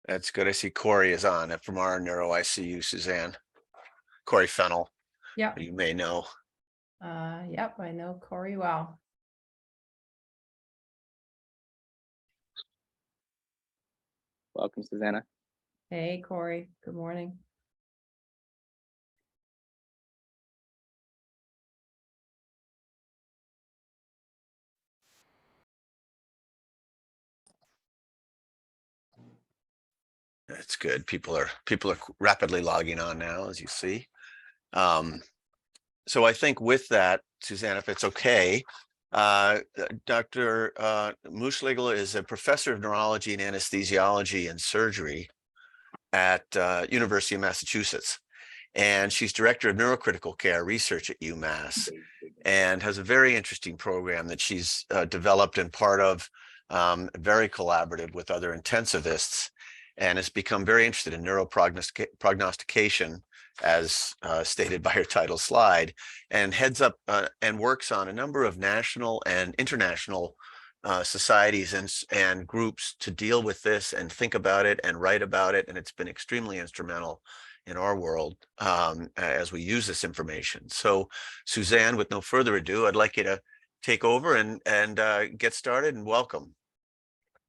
That's good. I see Corey is on from our NeuroICU, Suzanne. Corey Fennel, Yep. you may know. Yep, I know Corey well. Welcome, Susanna. Hey, Corey. Good morning. That's good. People are rapidly logging on now, as you see. So I think with that, Suzanne, if it's okay, Dr. Muehlschlegel is a professor of neurology and anesthesiology and surgery at University of Massachusetts. And she's director of neurocritical care research at UMass and has a very interesting program that she's developed and part of, very collaborative with other intensivists, and has become very interested in neuroprognostication, as stated by her title slide, and heads up and works on a number of national and international societies and groups to deal with this and think about it and write about it. And it's been extremely instrumental in our world as we use this information. So Suzanne, with no further ado, I'd like you to take over and get started, and welcome.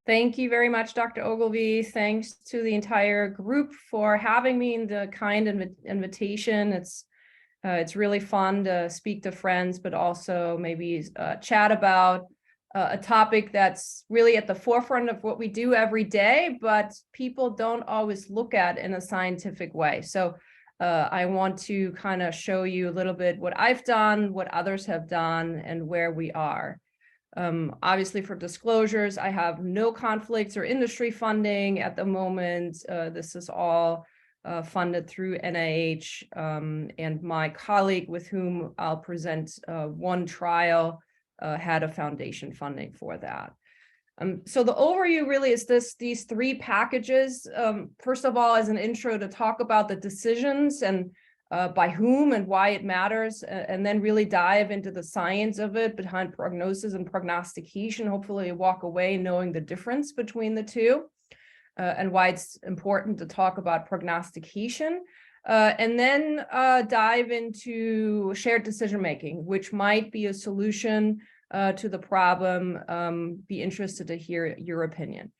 Thank you very much, Dr. Ogilvie. Thanks to the entire group for having me in the kind invitation. It's really fun to speak to friends, but also maybe chat about a topic that's really at the forefront of what we do every day, but people don't always look at in a scientific way. So I want to kind of show you a little bit what I've done, what others have done, and where we are. Obviously, for disclosures, I have no conflicts or industry funding at the moment. This is all funded through NIH, and my colleague with whom I'll present one trial had a foundation funding for that. So the overview really is these three packages. First of all, as an intro to talk about the decisions and by whom and why it matters, and then really dive into the science of it behind prognosis and prognostication. Hopefully you walk away knowing the difference between the two and why it's important to talk about prognostication. And then dive into shared decision-making, which might be a solution to the problem. Be interested to hear your opinion.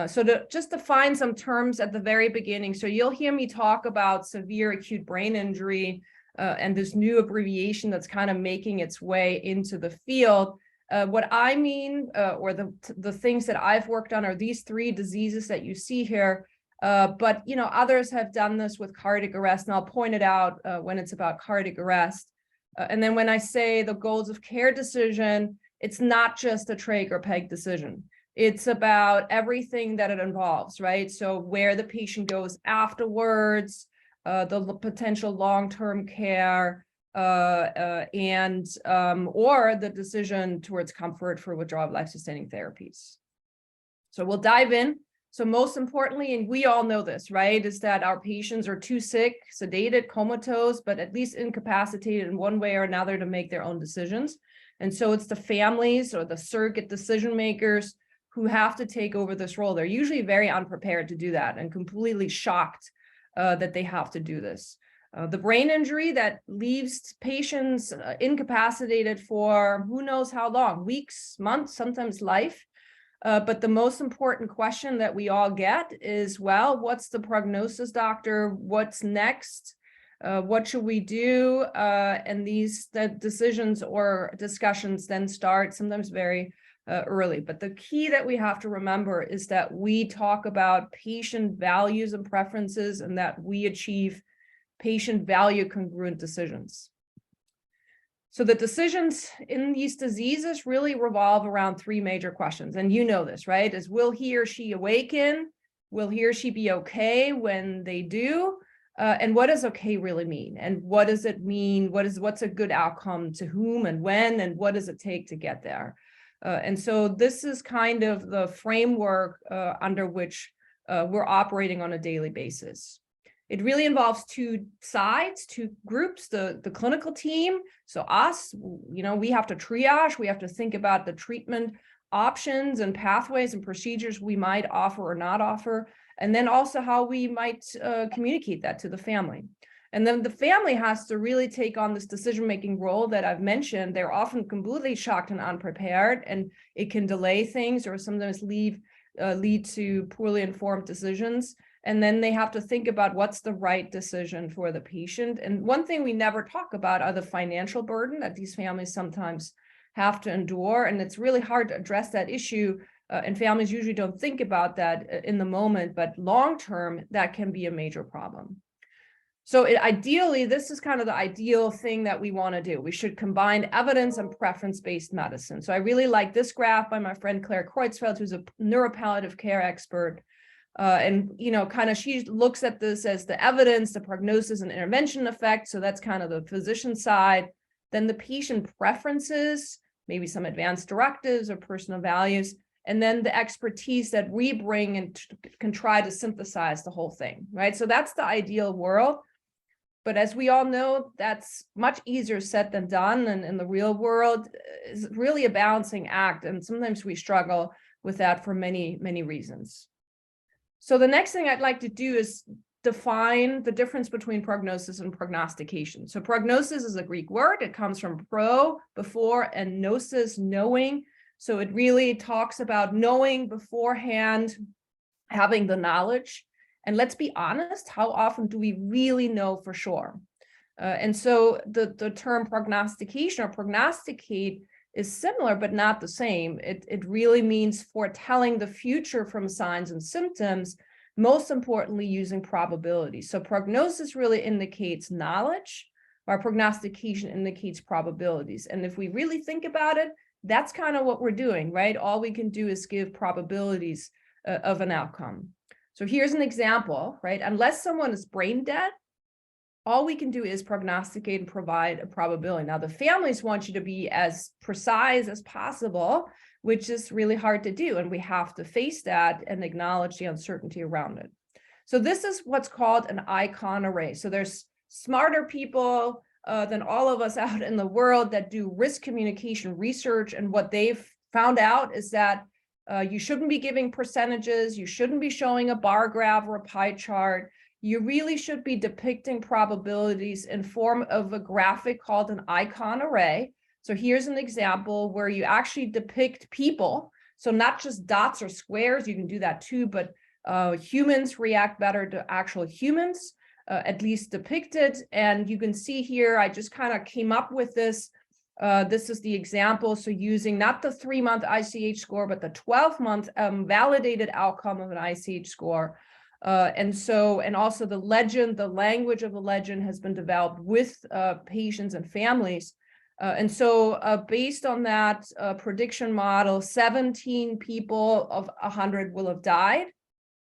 So to just define some terms at the very beginning. So you'll hear me talk about severe acute brain injury and this new abbreviation that's kind of making its way into the field. What I mean, or the things that I've worked on, are these three diseases that you see here. But others have done this with cardiac arrest, and I'll point it out when it's about cardiac arrest. And then when I say the goals of care decision, it's not just a trach or peg decision. It's about everything that it involves, right? So where the patient goes afterwards, the potential long-term care, and or the decision towards comfort for withdrawal of life-sustaining therapies. So we'll dive in. So most importantly, and we all know this, right, is that our patients are too sick, sedated, comatose, but at least incapacitated in one way or another to make their own decisions. And so it's the families or the surrogate decision makers who have to take over this role. They're usually very unprepared to do that and completely shocked that they have to do this. The brain injury that leaves patients incapacitated for who knows how long, weeks, months, sometimes life. But the most important question that we all get is, well, what's the prognosis, doctor? What's next? What should we do? And the decisions or discussions then start sometimes very early. But the key that we have to remember is that we talk about patient values and preferences, and that we achieve patient value congruent decisions. So the decisions in these diseases really revolve around three major questions. And you know this, right? Is will he or she awaken? Will he or she be okay when they do? And what does okay really mean? And what does it mean? What's a good outcome to whom and when? And what does it take to get there? And so this is kind of the framework under which we're operating on a daily basis. It really involves two sides, two groups, the clinical team. So us, we have to triage, we have to think about the treatment options and pathways and procedures we might offer or not offer. And then also how we might communicate that to the family. And then the family has to really take on this decision-making role that I've mentioned. They're often completely shocked and unprepared, and it can delay things or sometimes lead to poorly informed decisions. And then they have to think about what's the right decision for the patient. And one thing we never talk about are the financial burden that these families sometimes have to endure. And it's really hard to address that issue. And families usually don't think about that in the moment, but long-term, that can be a major problem. So ideally, this is kind of the ideal thing that we want to do. We should combine evidence and preference-based medicine. So I really like this graph by my friend Claire Kreutzfeld, who's a neuropalliative care expert. And, kind of she looks at this as the evidence, the prognosis and intervention effect. So that's kind of the physician side. Then the patient preferences, maybe some advanced directives or personal values, and then the expertise that we bring and can try to synthesize the whole thing, right? So that's the ideal world. But as we all know, that's much easier said than done. And in the real world, is really a balancing act. And sometimes we struggle with that for many, many reasons. So the next thing I'd like to do is define the difference between prognosis and prognostication. So prognosis is a Greek word. It comes from pro, before, and gnosis, knowing. So it really talks about knowing beforehand, having the knowledge. And let's be honest, how often do we really know for sure? And so the term prognostication or prognosticate is similar, but not the same. It really means foretelling the future from signs and symptoms, most importantly, using probability. So prognosis really indicates knowledge, while prognostication indicates probabilities. And if we really think about it, that's kind of what we're doing, right? All we can do is give probabilities of an outcome. So here's an example, right? Unless someone is brain dead, all we can do is prognosticate and provide a probability. Now, the families want you to be as precise as possible, which is really hard to do. And we have to face that and acknowledge the uncertainty around it. So this is what's called an icon array. So there's smarter people than all of us out in the world that do risk communication research. And what they've found out is that you shouldn't be giving percentages. You shouldn't be showing a bar graph or a pie chart. You really should be depicting probabilities in form of a graphic called an icon array. So here's an example where you actually depict people. So not just dots or squares, you can do that too, but humans react better to actual humans, at least depicted. And you can see here, I just kind of came up with this. This is the example. So using not the 3-month ICH score, but the 12-month validated outcome of an ICH score. And also the legend, the language of the legend has been developed with patients and families. And so based on that prediction model, 17 people of 100 will have died.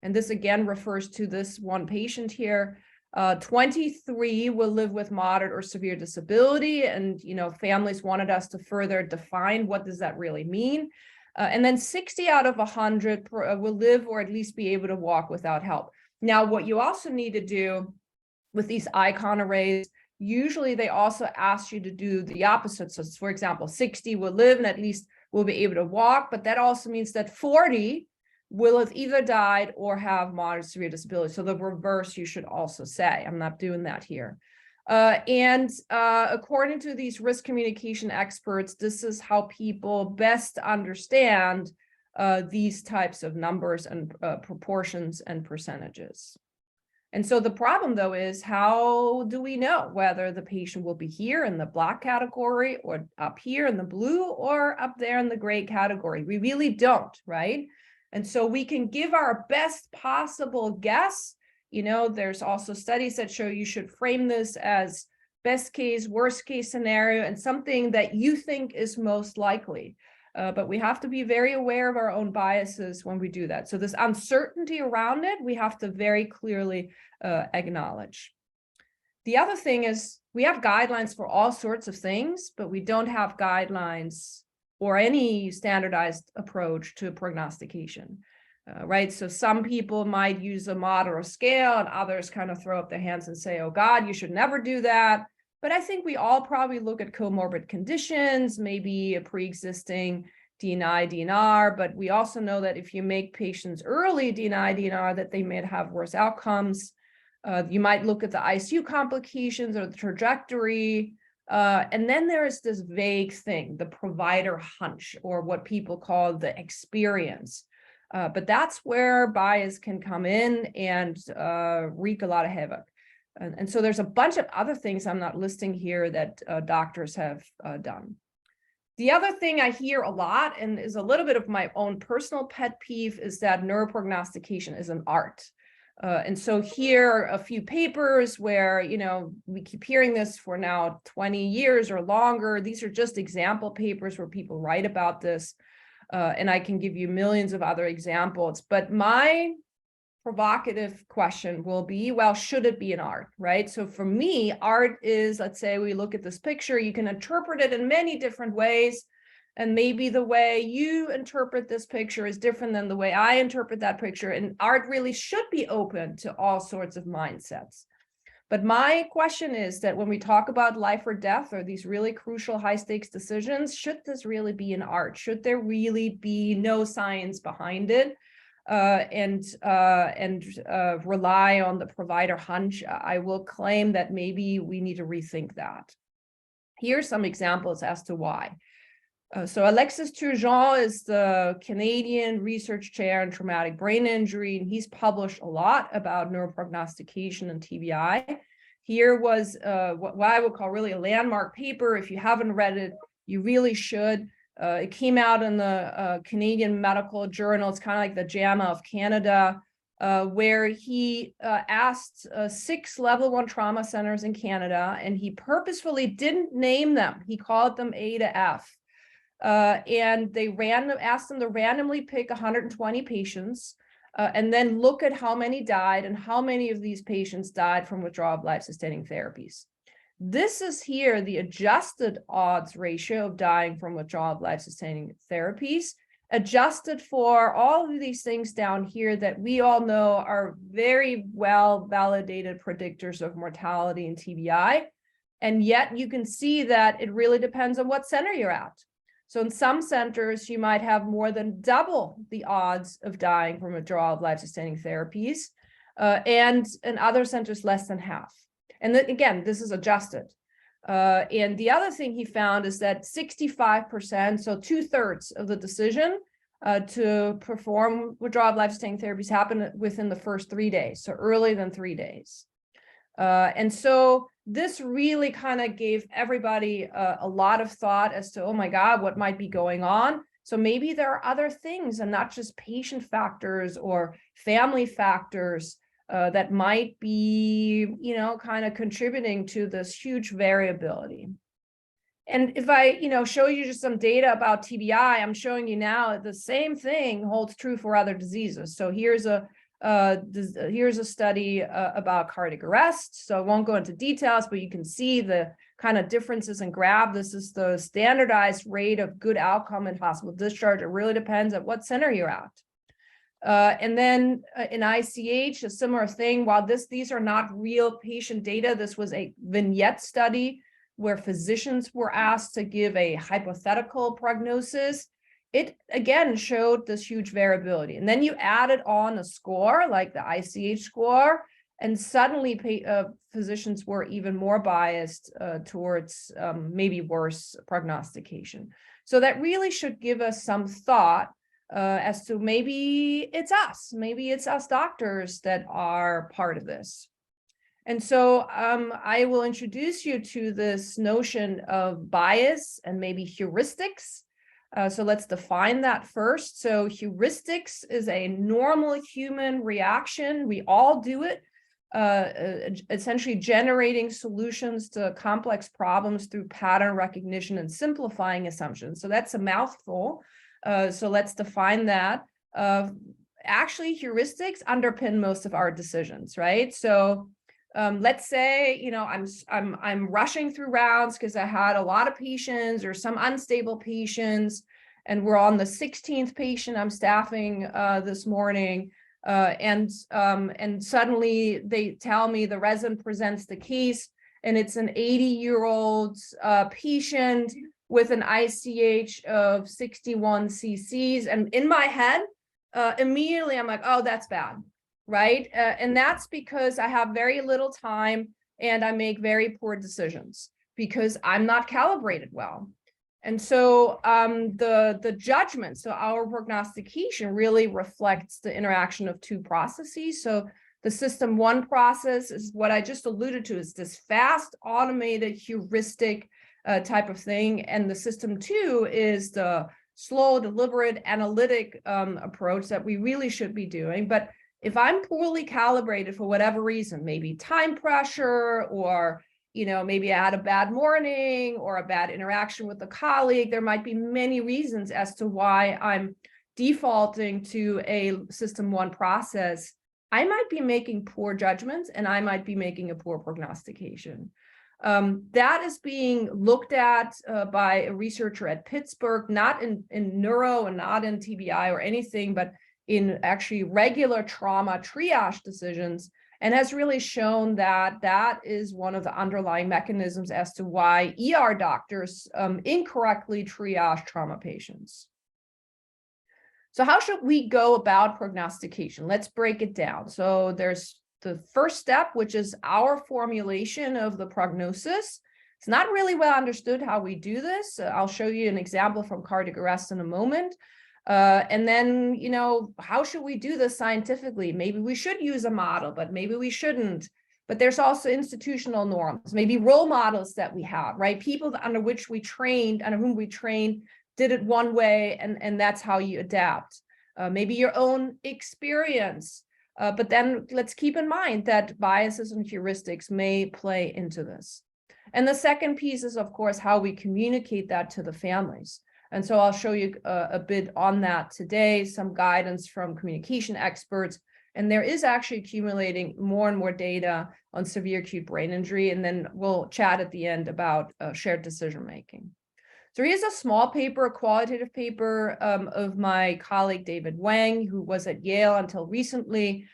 And this again refers to this one patient here. 23 will live with moderate or severe disability. And, families wanted us to further define what does that really mean. And then 60 out of 100 will live or at least be able to walk without help. Now, what you also need to do with these icon arrays, usually they also ask you to do the opposite. So for example, 60 will live and at least will be able to walk, but that also means that 40 will have either died or have moderate severe disability. So the reverse you should also say. I'm not doing that here. According to these risk communication experts, this is how people best understand these types of numbers and proportions and percentages. And so the problem, though, is how do we know whether the patient will be here in the black category or up here in the blue or up there in the gray category? We really don't, right? And so we can give our best possible guess. There's also studies that show you should frame this as best case, worst case scenario, and something that you think is most likely. But we have to be very aware of our own biases when we do that. So this uncertainty around it, we have to very clearly acknowledge. The other thing is we have guidelines for all sorts of things, but we don't have guidelines or any standardized approach to prognostication, right? So some people might use a model or scale and others kind of throw up their hands and say, oh God, you should never do that. But I think we all probably look at comorbid conditions, maybe a pre-existing DNI, DNR, but we also know that if you make patients early DNI, DNR, that they may have worse outcomes. You might look at the ICU complications or the trajectory. And then there is this vague thing, the provider hunch, or what people call the experience. But that's where bias can come in and wreak a lot of havoc. And so there's a bunch of other things I'm not listing here that doctors have done. The other thing I hear a lot, and is a little bit of my own personal pet peeve, is that neuroprognostication is an art. And so here are a few papers where, we keep hearing this for now 20 years or longer. These are just example papers where people write about this. And I can give you millions of other examples. But my provocative question will be, well, should it be an art, right? So for me, art is, let's say we look at this picture, you can interpret it in many different ways. And maybe the way you interpret this picture is different than the way I interpret that picture. And art really should be open to all sorts of mindsets. But my question is that when we talk about life or death or these really crucial high stakes decisions, should this really be an art? Should there really be no science behind it? And rely on the provider hunch? I will claim that maybe we need to rethink that. Here's some examples as to why. So Alexis Turgeon is the Canadian research chair in traumatic brain injury, and he's published a lot about neuroprognostication and TBI. Here was what I would call really a landmark paper. If you haven't read it, you really should. It came out in the Canadian Medical Journal. It's kind of like the JAMA of Canada, where he asked 6 level 1 trauma centers in Canada, and he purposefully didn't name them. He called them A to F. And they asked them to randomly pick 120 patients and then look at how many died and how many of these patients died from withdrawal of life-sustaining therapies. This is here the adjusted odds ratio of dying from withdrawal of life-sustaining therapies, adjusted for all of these things down here that we all know are very well validated predictors of mortality and TBI. And yet you can see that it really depends on what center you're at. So in some centers, you might have more than double the odds of dying from withdrawal of life-sustaining therapies, and in other centers, less than half. And then, again, this is adjusted. And the other thing he found is that 65%, so 2/3 of the decision to perform withdrawal of life-sustaining therapies happen within the first 3 days, so earlier than 3 days. And so this really kind of gave everybody a lot of thought as to, oh my God, what might be going on? So maybe there are other things and not just patient factors or family factors that might be, kind of contributing to this huge variability. And if I, show you just some data about TBI, I'm showing you now the same thing holds true for other diseases. So here's a study about cardiac arrest. So I won't go into details, but you can see the kind of differences in graph. This is the standardized rate of good outcome in hospital discharge. It really depends at what center you're at. And then in ICH, a similar thing. While these are not real patient data, this was a vignette study where physicians were asked to give a hypothetical prognosis. It again showed this huge variability. And then you added on a score like the ICH score, and suddenly physicians were even more biased towards maybe worse prognostication. So that really should give us some thought as to maybe it's us doctors that are part of this. And so I will introduce you to this notion of bias and maybe heuristics. So let's define that first. So heuristics is a normal human reaction. We all do it, essentially generating solutions to complex problems through pattern recognition and simplifying assumptions. So that's a mouthful. So let's define that. Actually, heuristics underpin most of our decisions, right? So let's say, I'm rushing through rounds because I had a lot of patients or some unstable patients, and we're on the 16th patient I'm staffing this morning. And suddenly they tell me the resident presents the case, and it's an 80-year-old patient with an ICH of 61 cc's. And in my head, immediately I'm like, oh, that's bad, right? And that's because I have very little time and I make very poor decisions because I'm not calibrated well. And so the judgment, so our prognostication really reflects the interaction of two processes. So the system one process is what I just alluded to, is this fast, automated, heuristic type of thing. And the system two is the slow, deliberate, analytic approach that we really should be doing. But if I'm poorly calibrated for whatever reason, maybe time pressure, or maybe I had a bad morning or a bad interaction with a colleague, there might be many reasons as to why I'm defaulting to a system one process. I might be making poor judgments and I might be making a poor prognostication. That is being looked at by a researcher at Pittsburgh, not in neuro and not in TBI or anything, but in actually regular trauma triage decisions, and has really shown that that is one of the underlying mechanisms as to why ER doctors incorrectly triage trauma patients. So how should we go about prognostication? Let's break it down. So there's the first step, which is our formulation of the prognosis. It's not really well understood how we do this. I'll show you an example from cardiac arrest in a moment. And then, how should we do this scientifically? Maybe we should use a model, but maybe we shouldn't. But there's also institutional norms, maybe role models that we have, right? People under whom we trained did it one way, and that's how you adapt. Maybe your own experience. But then let's keep in mind that biases and heuristics may play into this. And the second piece is, of course, how we communicate that to the families. And so I'll show you a bit on that today, some guidance from communication experts. And there is actually accumulating more and more data on severe acute brain injury. And then we'll chat at the end about shared decision-making. So here's a small paper, a qualitative paper of my colleague, David Wang, who was at Yale until recently,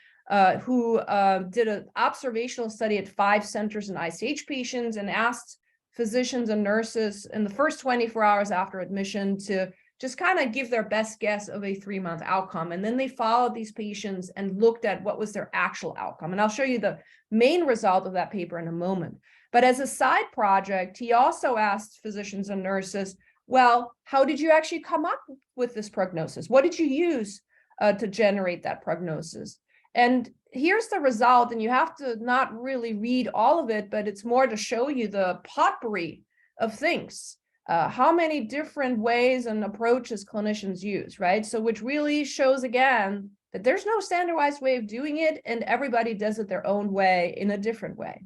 who did an observational study at 5 centers in ICH patients and asked physicians and nurses in the first 24 hours after admission to just kind of give their best guess of a 3-month outcome. And then they followed these patients and looked at what was their actual outcome. And I'll show you the main result of that paper in a moment. But as a side project, he also asked physicians and nurses, well, how did you actually come up with this prognosis? What did you use to generate that prognosis? And here's the result, and you have to not really read all of it, but it's more to show you the potpourri of things, how many different ways and approaches clinicians use, right? So which really shows again that there's no standardized way of doing it, and everybody does it their own way in a different way.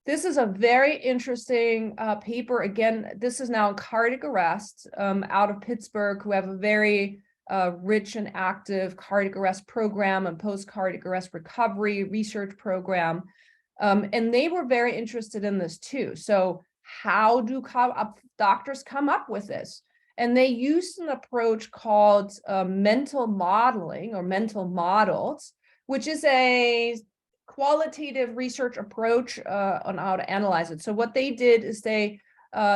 This is a very interesting paper. Again, this is now in cardiac arrest out of Pittsburgh, who have a very rich and active cardiac arrest program and post-cardiac arrest recovery research program. And they were very interested in this too. So how do doctors come up with this? And they used an approach called mental modeling or mental models, which is a qualitative research approach on how to analyze it. So what they did is they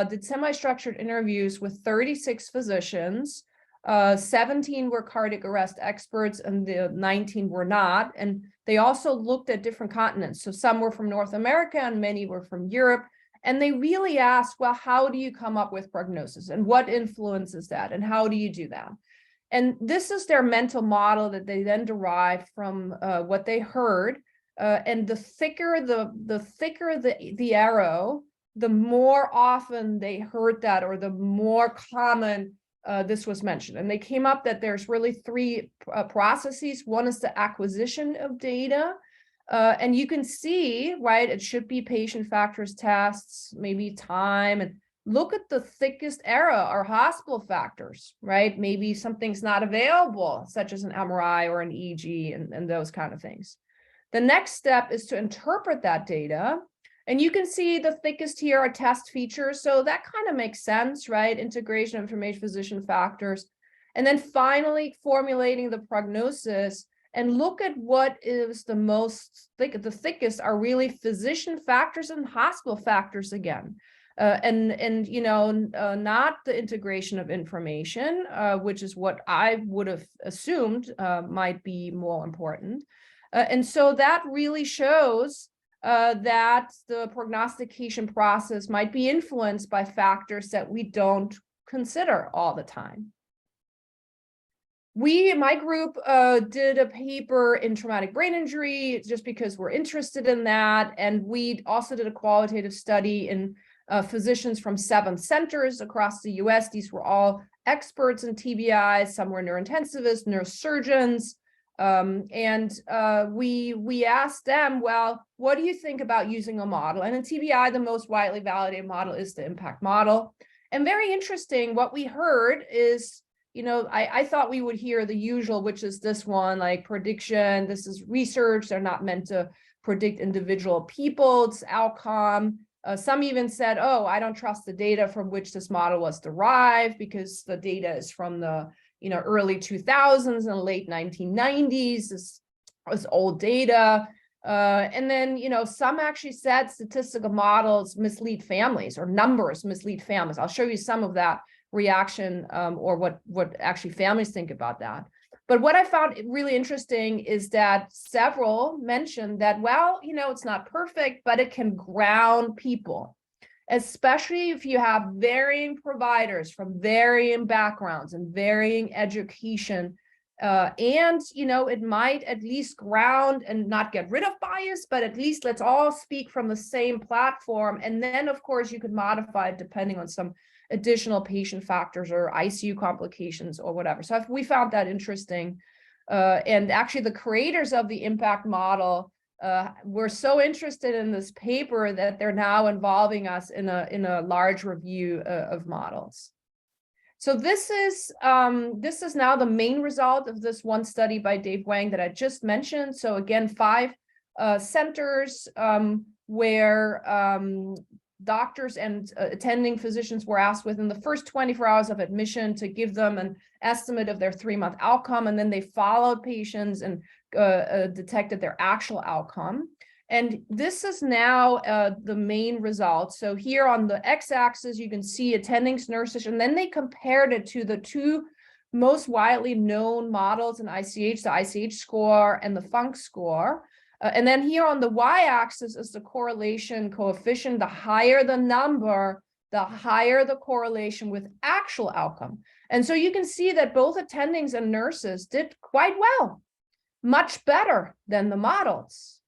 did semi-structured interviews with 36 physicians. 17 were cardiac arrest experts and the 19 were not. And they also looked at different continents. So some were from North America and many were from Europe. And they really asked, well, how do you come up with prognosis and what influences that? And how do you do that? And this is their mental model that they then derived from what they heard. And the thicker the arrow, the more often they heard that, or the more common this was mentioned. And they came up that there's really 3 processes. One is the acquisition of data. And you can see, right, it should be patient factors tests, maybe time, and look at the thickest arrow are hospital factors, right? Maybe something's not available, such as an MRI or an EEG and those kind of things. The next step is to interpret that data. And you can see the thickest here are test features. So that kind of makes sense, right? Integration of information physician factors. And then finally formulating the prognosis, and look at what is the most thick. The thickest are really physician factors and hospital factors again. and not the integration of information, which is what I would have assumed might be more important. And so that really shows that the prognostication process might be influenced by factors that we don't consider all the time. My group did a paper in traumatic brain injury just because we're interested in that. And we also did a qualitative study in physicians from 7 centers across the US. These were all experts in TBI. Some were neurointensivists, neurosurgeons. We asked them, well, what do you think about using a model? And in TBI, the most widely validated model is the impact model. And very interesting, what we heard is, I thought we would hear the usual, which is this one, like prediction. This is research. They're not meant to predict individual people's outcome. Some even said, oh, I don't trust the data from which this model was derived because the data is from the early 2000s and late 1990s. This was old data. And then, some actually said statistical models mislead families or numbers mislead families. I'll show you some of that reaction or what actually families think about that. But what I found really interesting is that several mentioned that, well, it's not perfect, but it can ground people, especially if you have varying providers from varying backgrounds and varying education. And it might at least ground and not get rid of bias, but at least let's all speak from the same platform. And then, of course, you could modify it depending on some additional patient factors or ICU complications or whatever. So we found that interesting. And actually, the creators of the impact model were so interested in this paper that they're now involving us in a large review of models. So this is now the main result of this one study by Dave Wang that I just mentioned. So again, 5 centers where doctors and attending physicians were asked within the first 24 hours of admission to give them an estimate of their 3-month outcome, and then they followed patients and detected their actual outcome. And this is now the main result. So here on the x-axis, you can see attendings, nurses, and then they compared it to the 2 most widely known models in ICH, the ICH score and the FUNC score. And then here on the y-axis is the correlation coefficient. The higher the number, the higher the correlation with actual outcome. And so you can see that both attendings and nurses did quite well, much better than the models.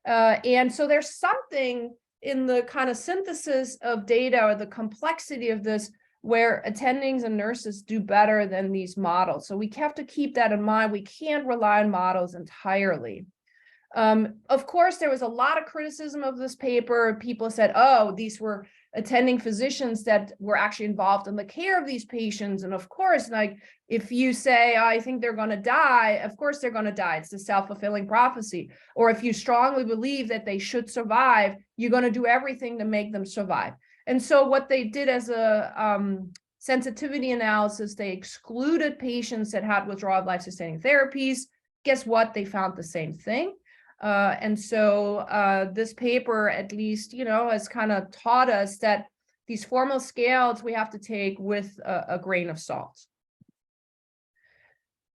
And so there's something in the kind of synthesis of data or the complexity of this where attendings and nurses do better than these models. So we have to keep that in mind. We can't rely on models entirely. Of course, there was a lot of criticism of this paper. People said, oh, these were attending physicians that were actually involved in the care of these patients. And of course, like if you say, I think they're going to die, of course they're going to die. It's the self-fulfilling prophecy. Or if you strongly believe that they should survive, you're going to do everything to make them survive. And so what they did as a sensitivity analysis, they excluded patients that had withdrawal of life-sustaining therapies. Guess what? They found the same thing. And so this paper, at least, has kind of taught us that these formal scales we have to take with a grain of salt.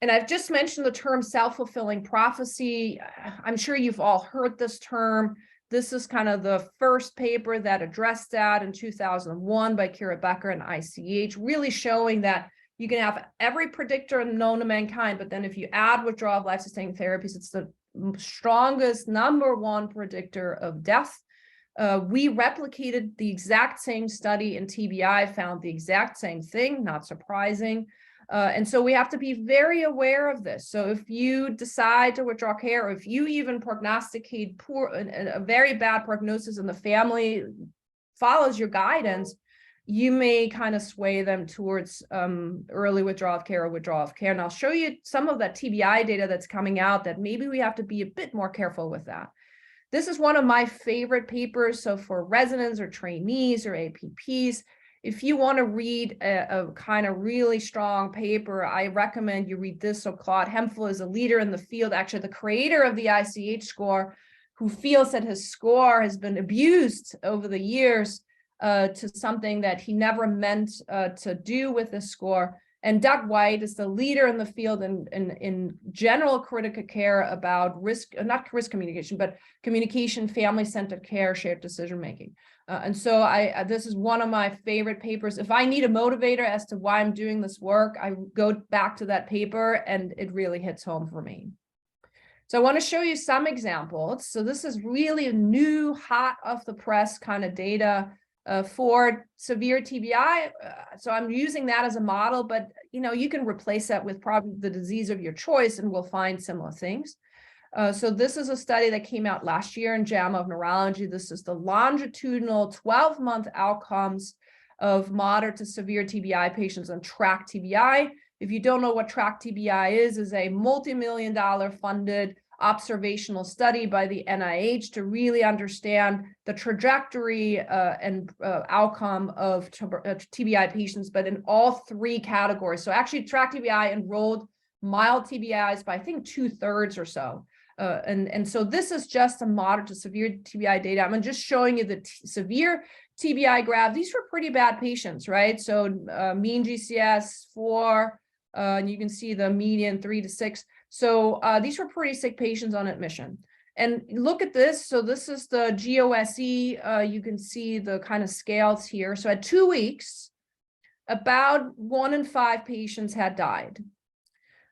And I've just mentioned the term self-fulfilling prophecy. I'm sure you've all heard this term. This is kind of the first paper that addressed that in 2001 by Kira Becker and ICH, really showing that you can have every predictor known to mankind, but then if you add withdrawal of life-sustaining therapies, it's the strongest #1 predictor of death. We replicated the exact same study in TBI, found the exact same thing, not surprising. And so we have to be very aware of this. So if you decide to withdraw care, or if you even prognosticate a very bad prognosis and the family follows your guidance, you may kind of sway them towards early withdrawal of care or withdrawal of care. And I'll show you some of that TBI data that's coming out that maybe we have to be a bit more careful with that. This is one of my favorite papers. So for residents or trainees or APPs, if you want to read a kind of really strong paper, I recommend you read this. So Claude Hemphill is a leader in the field, actually the creator of the ICH score, who feels that his score has been abused over the years. to something that he never meant to do with this score. And Doug White is the leader in the field in general critical care about risk, not risk communication, but communication, family-centered care, shared decision-making. And so this is one of my favorite papers. If I need a motivator as to why I'm doing this work, I go back to that paper and it really hits home for me. So I want to show you some examples. So this is really a new, hot off the press kind of data for severe TBI. So I'm using that as a model, but you can replace that with probably the disease of your choice and we'll find similar things. So this is a study that came out last year in JAMA of Neurology. This is the longitudinal 12-month outcomes of moderate to severe TBI patients on track TBI. If you don't know what track TBI is a multi-million-dollar funded observational study by the NIH to really understand the trajectory and outcome of TBI patients, but in all three categories. So actually track TBI enrolled mild TBIs by I think 2/3 or so. And so this is just a moderate to severe TBI data. I'm just showing you the severe TBI graph. These were pretty bad patients, right? So mean GCS 4, and you can see the median 3 to 6. So these were pretty sick patients on admission. And look at this. So this is the GOSE. You can see the kind of scales here. So at 2 weeks, about 1 in 5 patients had died.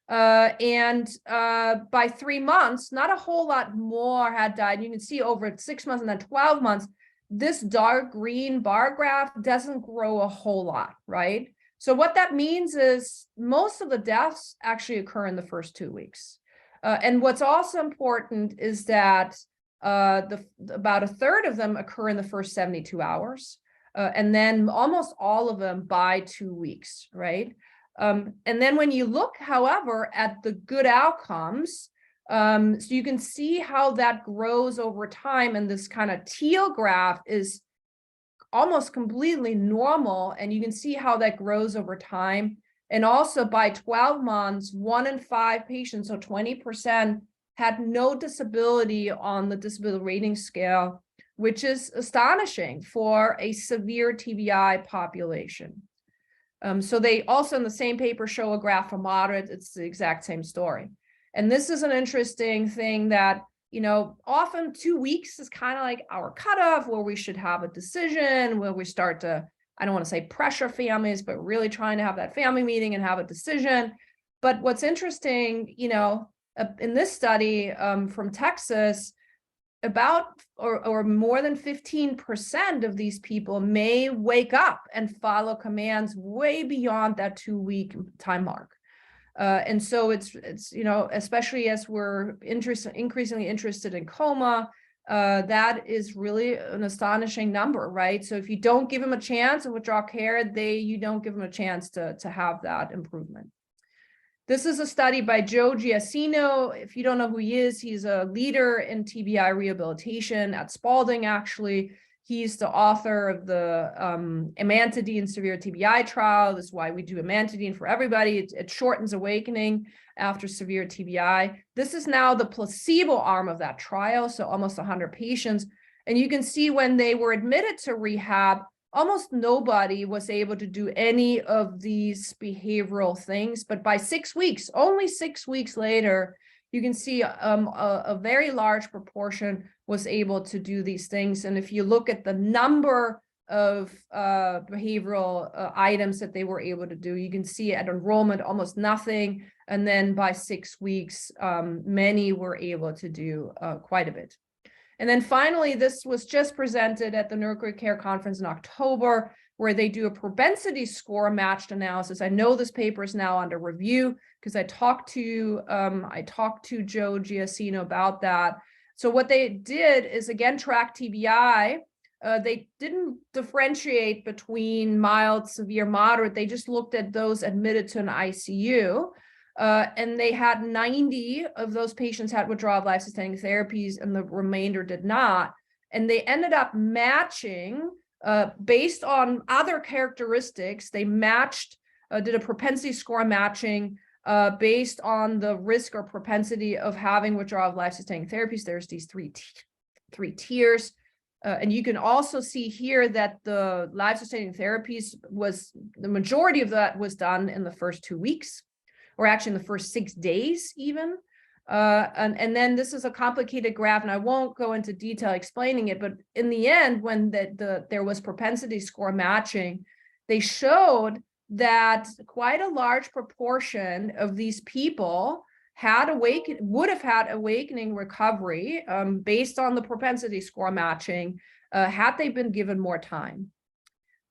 And by 3 months, not a whole lot more had died. You can see over 6 months and then 12 months, this dark green bar graph doesn't grow a whole lot, right? So what that means is most of the deaths actually occur in the first 2 weeks. And what's also important is that about 1/3 of them occur in the first 72 hours. And then almost all of them by 2 weeks, right? And then when you look, however, at the good outcomes, so you can see how that grows over time. And this kind of teal graph is almost completely normal. And you can see how that grows over time. And also by 12 months, 1 in 5 patients, so 20%, had no disability on the disability rating scale, which is astonishing for a severe TBI population. So they also in the same paper show a graph for moderate. It's the exact same story. And this is an interesting thing that, often 2 weeks is kind of like our cutoff where we should have a decision, where we start to, I don't want to say pressure families, but really trying to have that family meeting and have a decision. But what's interesting, in this study from Texas, about or more than 15% of these people may wake up and follow commands way beyond that 2-week time mark. And so it's especially as we're increasingly interested in coma, that is really an astonishing number, right? So if you don't give them a chance to withdraw care, you don't give them a chance to have that improvement. This is a study by Joe Giacino. If you don't know who he is, he's a leader in TBI rehabilitation at Spalding, actually. He's the author of the amantadine severe TBI trial. This is why we do amantadine for everybody. It shortens awakening after severe TBI. This is now the placebo arm of that trial, so almost 100 patients. And you can see when they were admitted to rehab, almost nobody was able to do any of these behavioral things. But by 6 weeks, only 6 weeks later, you can see a very large proportion was able to do these things. And if you look at the number of behavioral items that they were able to do, you can see at enrollment almost nothing. And then by 6 weeks, many were able to do quite a bit. And then finally, this was just presented at the Neurocritical Care Conference in October, where they do a propensity score matched analysis. I know this paper is now under review because I talked to Joe Giacino about that. So what they did is, again, track TBI. They didn't differentiate between mild, severe, moderate. They just looked at those admitted to an ICU. And they had 90 of those patients had withdrawal of life-sustaining therapies, and the remainder did not. And they ended up matching based on other characteristics. They matched, did a propensity score matching based on the risk or propensity of having withdrawal of life-sustaining therapies. There's these three tiers. And you can also see here that the life-sustaining therapies the majority of that was done in the first 2 weeks, or actually in the first 6 days even. And then this is a complicated graph, and I won't go into detail explaining it, but in the end, when there was propensity score matching, they showed that quite a large proportion of these people would have had awakening recovery based on the propensity score matching had they been given more time.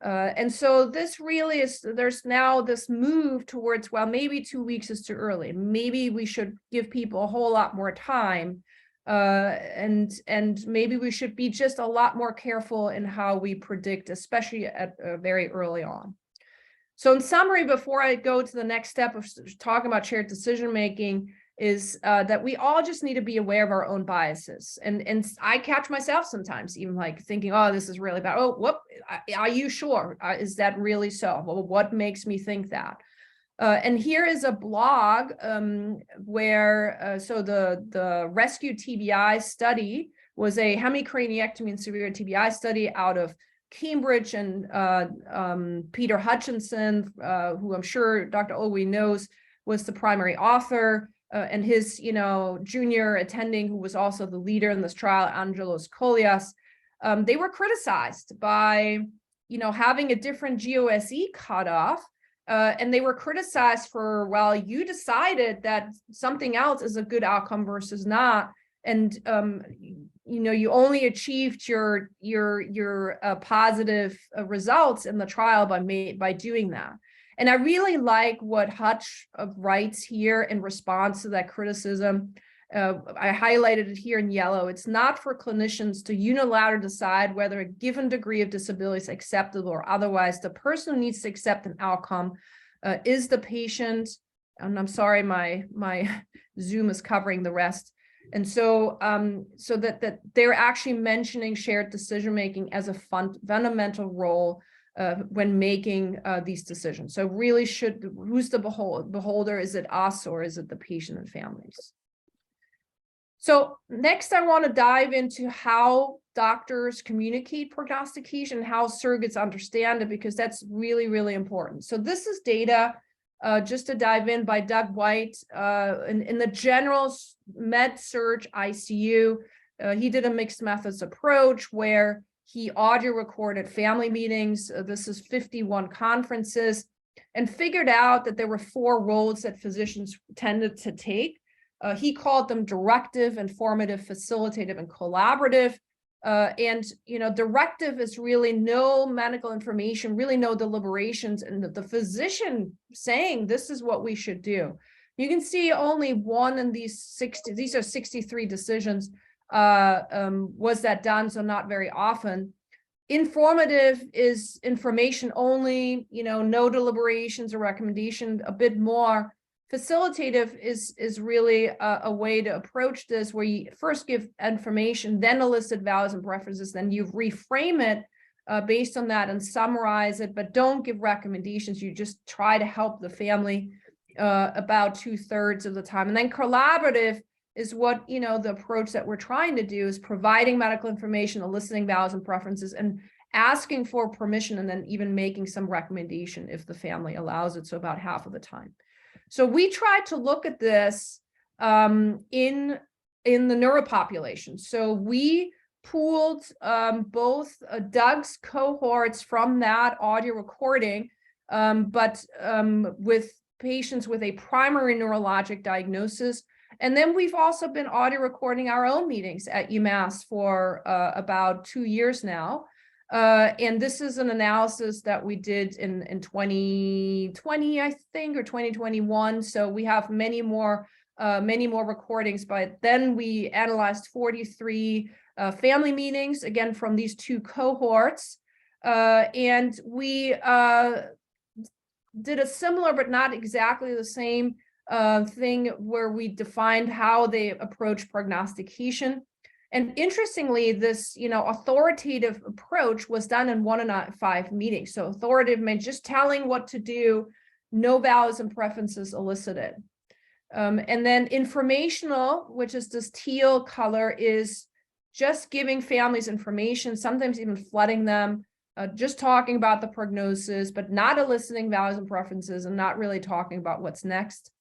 And so this really there's now this move towards, well, maybe 2 weeks is too early. Maybe we should give people a whole lot more time. And maybe we should be just a lot more careful in how we predict, especially at very early on. So in summary, before I go to the next step of talking about shared decision-making, is that we all just need to be aware of our own biases. And I catch myself sometimes even like thinking, oh, this is really bad. Oh, whoop, are you sure? Is that really so? Well, what makes me think that? And here is a blog where, so the rescue TBI study was a hemicraniectomy and severe TBI study out of Cambridge, and Peter Hutchinson, who I'm sure Dr. Ogilvie knows, was the primary author, and his, junior attending, who was also the leader in this trial, Angelos Kolias. They were criticized by, having a different GOSE cutoff, and they were criticized for, well, you decided that something else is a good outcome versus not, and you only achieved your positive results in the trial by doing that. And I really like what Hutch writes here in response to that criticism. I highlighted it here in yellow. It's not for clinicians to unilaterally decide whether a given degree of disability is acceptable or otherwise. The person who needs to accept an outcome is the patient. And I'm sorry, my Zoom is covering the rest. And so, so that they're actually mentioning shared decision-making as a fundamental role when making these decisions. So really who's the beholder? Is it us or is it the patient and families? So next I want to dive into how doctors communicate prognostication, how surrogates understand it, because that's really, really important. So this is data, just to dive in, by Doug White in the general med-surg ICU. He did a mixed methods approach where he audio recorded family meetings. This is 51 conferences, and figured out that there were 4 roles that physicians tended to take. He called them directive, informative, facilitative, and collaborative. And directive is really no medical information, really no deliberations, and the physician saying this is what we should do. You can see only one in these 60. These are 63 decisions. Was that done? So not very often. Informative is information only, no deliberations or recommendation, a bit more. Facilitative is really a way to approach this, where you first give information, then elicit values and preferences, then you reframe it based on that and summarize it, but don't give recommendations. You just try to help the family about 2/3 of the time. And then collaborative is what, the approach that we're trying to do is providing medical information, eliciting values and preferences, and asking for permission, and then even making some recommendation if the family allows it. So about half of the time. So we tried to look at this in the neuropopulation. So we pooled both Doug's cohorts from that audio recording, but with patients with a primary neurologic diagnosis. And then we've also been audio recording our own meetings at UMass for about 2 years now. And this is an analysis that we did in 2020, I think, or 2021. So we have many more recordings, but then we analyzed 43 family meetings, again, from these 2 cohorts. And we did a similar, but not exactly the same thing, where we defined how they approach prognostication. And interestingly, this, authoritative approach was done in 1 in 5 meetings. So authoritative meant just telling what to do, no values and preferences elicited. And then informational, which is this teal color, is just giving families information, sometimes even flooding them, just talking about the prognosis, but not eliciting values and preferences and not really talking about what's next.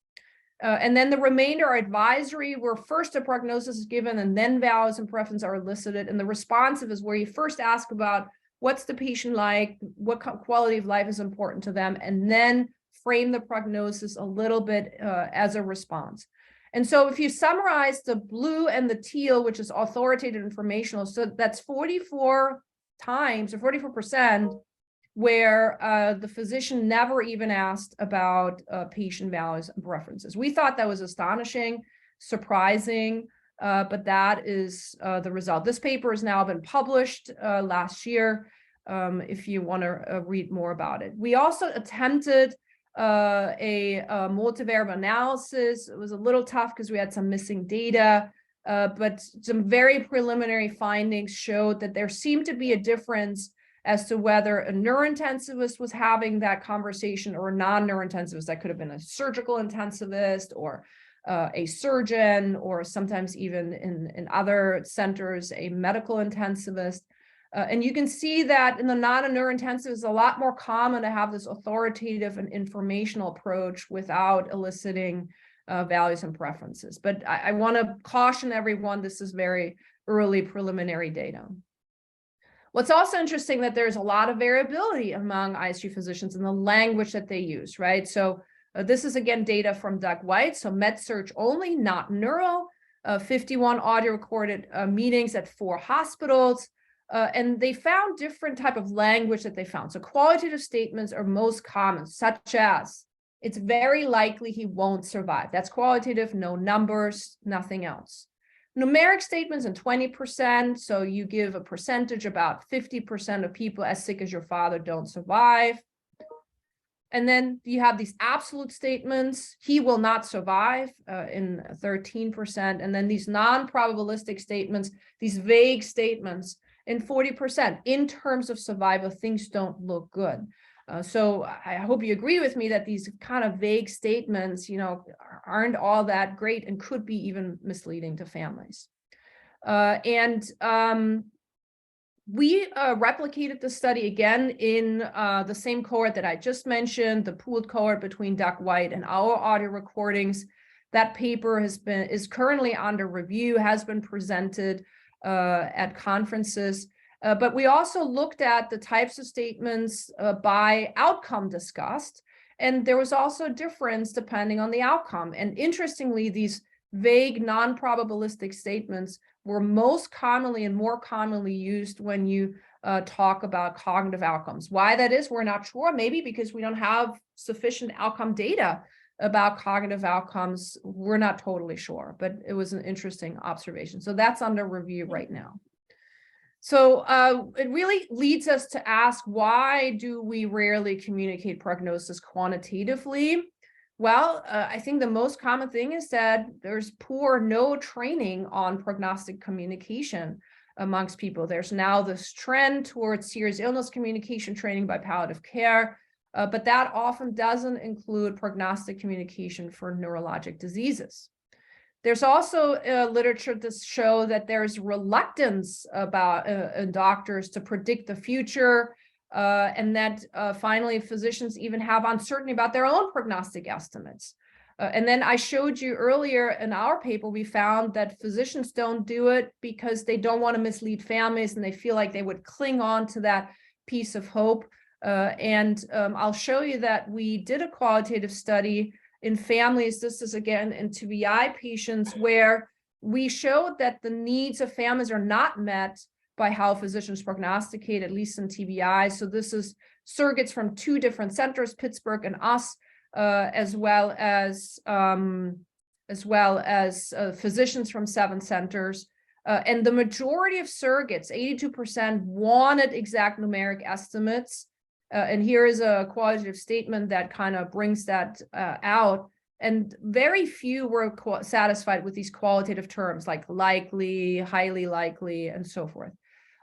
And then the remainder are advisory, where first a prognosis is given and then values and preferences are elicited. And the responsive is where you first ask about what's the patient like, what quality of life is important to them, and then frame the prognosis a little bit as a response. And so if you summarize the blue and the teal, which is authoritative informational, so that's 44 times or 44% where the physician never even asked about patient values and preferences. We thought that was astonishing, surprising, but that is the result. This paper has now been published last year, if you want to read more about it. We also attempted a multivariable analysis. It was a little tough because we had some missing data, but some very preliminary findings showed that there seemed to be a difference as to whether a neurointensivist was having that conversation or a non-neurointensivist. That could have been a surgical intensivist or a surgeon, or sometimes even in other centers, a medical intensivist. And you can see that in the non-neurointensive, it's a lot more common to have this authoritative and informational approach without eliciting values and preferences. But I want to caution everyone, this is very early preliminary data. What's also interesting that there's a lot of variability among ICU physicians in the language that they use, right? So this is again data from Doug White, so med surg only, not neuro, 51 audio recorded meetings at 4 hospitals. And they found different type of language that they found. So qualitative statements are most common, such as, it's very likely he won't survive. That's qualitative, no numbers, nothing else. Numeric statements in 20%. So you give a percentage, about 50% of people as sick as your father don't survive. And then you have these absolute statements, he will not survive in 13%. And then these non-probabilistic statements, these vague statements in 40%. In terms of survival, things don't look good. So I hope you agree with me that these kind of vague statements, aren't all that great and could be even misleading to families. We replicated the study again in the same cohort that I just mentioned, the pooled cohort between Doug White and our audio recordings. That paper is currently under review, has been presented at conferences. But we also looked at the types of statements by outcome discussed, and there was also a difference depending on the outcome. And interestingly, these vague non-probabilistic statements were most commonly and more commonly used when you talk about cognitive outcomes. Why that is, we're not sure. Maybe because we don't have sufficient outcome data about cognitive outcomes. We're not totally sure, but it was an interesting observation. So that's under review right now. So it really leads us to ask, why do we rarely communicate prognosis quantitatively? Well, I think the most common thing is that there's poor, no training on prognostic communication amongst people. There's now this trend towards serious illness communication training by palliative care, but that often doesn't include prognostic communication for neurologic diseases. There's also literature to show that there's reluctance about doctors to predict the future, and that finally physicians even have uncertainty about their own prognostic estimates. And then I showed you earlier in our paper, we found that physicians don't do it because they don't want to mislead families and they feel like they would cling on to that piece of hope. I'll show you that we did a qualitative study in families. This is again in TBI patients, where we showed that the needs of families are not met by how physicians prognosticate, at least in TBI. So this is surrogates from 2 different centers, Pittsburgh and us, as well as physicians from 7 centers. And the majority of surrogates, 82%, wanted exact numeric estimates. And here is a qualitative statement that kind of brings that out. And very few were satisfied with these qualitative terms like likely, highly likely, and so forth.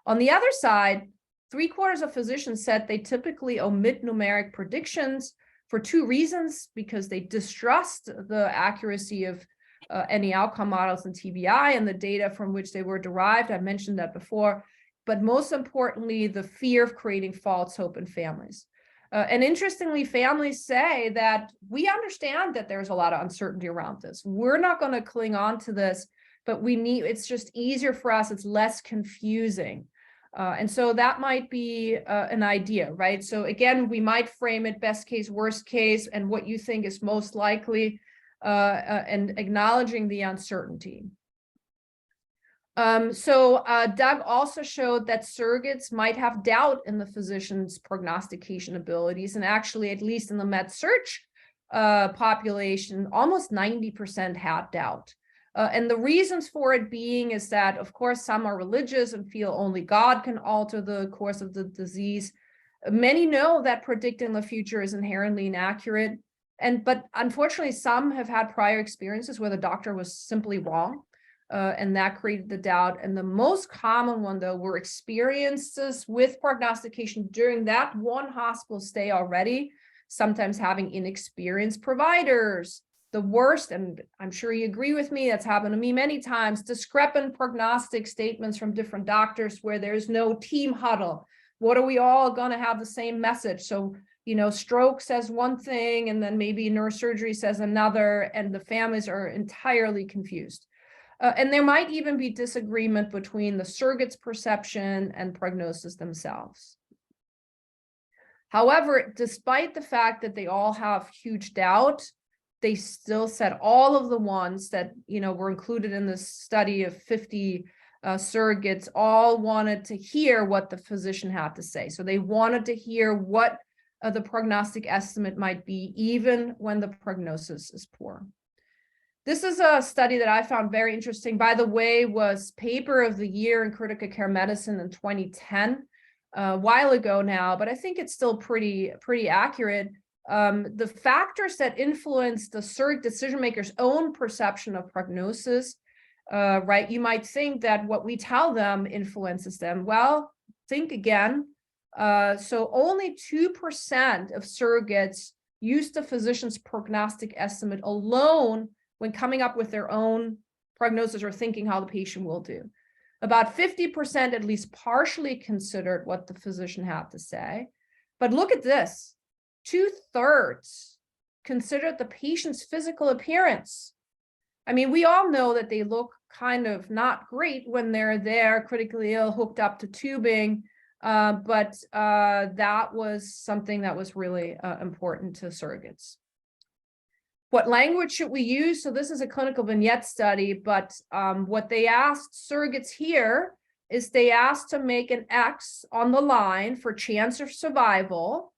On the other side, 3/4 of physicians said they typically omit numeric predictions for 2 reasons: because they distrust the accuracy of any outcome models in TBI and the data from which they were derived. I mentioned that before, but most importantly, the fear of creating false hope in families. And interestingly, families say that we understand that there's a lot of uncertainty around this. We're not going to cling on to this, but it's just easier for us. It's less confusing. And so that might be an idea, right? So again, we might frame it best case, worst case, and what you think is most likely, and acknowledging the uncertainty. Doug also showed that surrogates might have doubt in the physician's prognostication abilities, and actually, at least in the med-surg population, almost 90% had doubt. And the reasons for it being is that, of course, some are religious and feel only God can alter the course of the disease. Many know that predicting the future is inherently inaccurate. But unfortunately, some have had prior experiences where the doctor was simply wrong, and that created the doubt. And the most common one, though, were experiences with prognostication during that one hospital stay already, sometimes having inexperienced providers. The worst, and I'm sure you agree with me, that's happened to me many times, discrepant prognostic statements from different doctors where there's no team huddle. What are we all going to have the same message? So, stroke says one thing, and then maybe neurosurgery says another, and the families are entirely confused. And there might even be disagreement between the surrogate's perception and prognosis themselves. However, despite the fact that they all have huge doubt, they still said all of the ones that were included in this study of 50 surrogates all wanted to hear what the physician had to say. So they wanted to hear what the prognostic estimate might be, even when the prognosis is poor. This is a study that I found very interesting. By the way, was paper of the year in critical care medicine in 2010, a while ago now, but I think it's still pretty accurate. The factors that influence the surrogate decision maker's own perception of prognosis, right? You might think that what we tell them influences them. Well, think again. So only 2% of surrogates use the physician's prognostic estimate alone when coming up with their own prognosis or thinking how the patient will do. About 50% at least partially considered what the physician had to say. But look at this. 2/3 considered the patient's physical appearance. I mean, we all know that they look kind of not great when they're there, critically ill, hooked up to tubing, but that was something that was really important to surrogates. What language should we use? So this is a clinical vignette study, but what they asked surrogates here is they asked to make an X on the line for chance of survival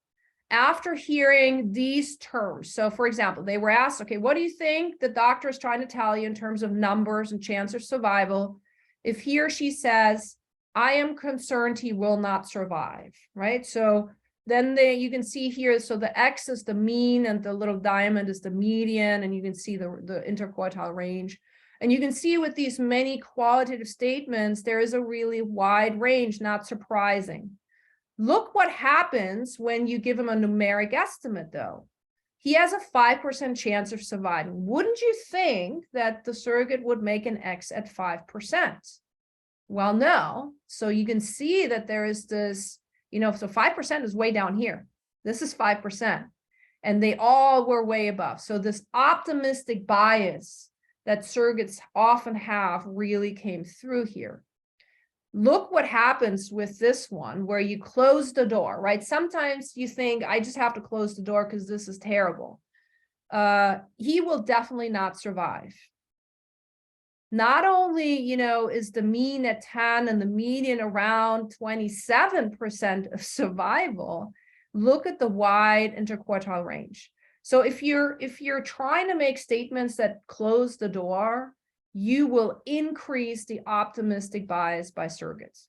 after hearing these terms. So for example, they were asked, okay, what do you think the doctor is trying to tell you in terms of numbers and chance of survival? If he or she says, I am concerned he will not survive, right? So then you can see here, so the X is the mean and the little diamond is the median, and you can see the interquartile range. And you can see with these many qualitative statements, there is a really wide range, not surprising. Look what happens when you give him a numeric estimate, though. He has a 5% chance of surviving. Wouldn't you think that the surrogate would make an X at 5%? Well, no. So you can see that there is this, so 5% is way down here. This is 5%. And they all were way above. So this optimistic bias that surrogates often have really came through here. Look what happens with this one where you close the door, right? Sometimes you think, I just have to close the door because this is terrible. He will definitely not survive. Not only, is the mean at 10 and the median around 27% of survival, look at the wide interquartile range. So if you're trying to make statements that close the door, you will increase the optimistic bias by surrogates.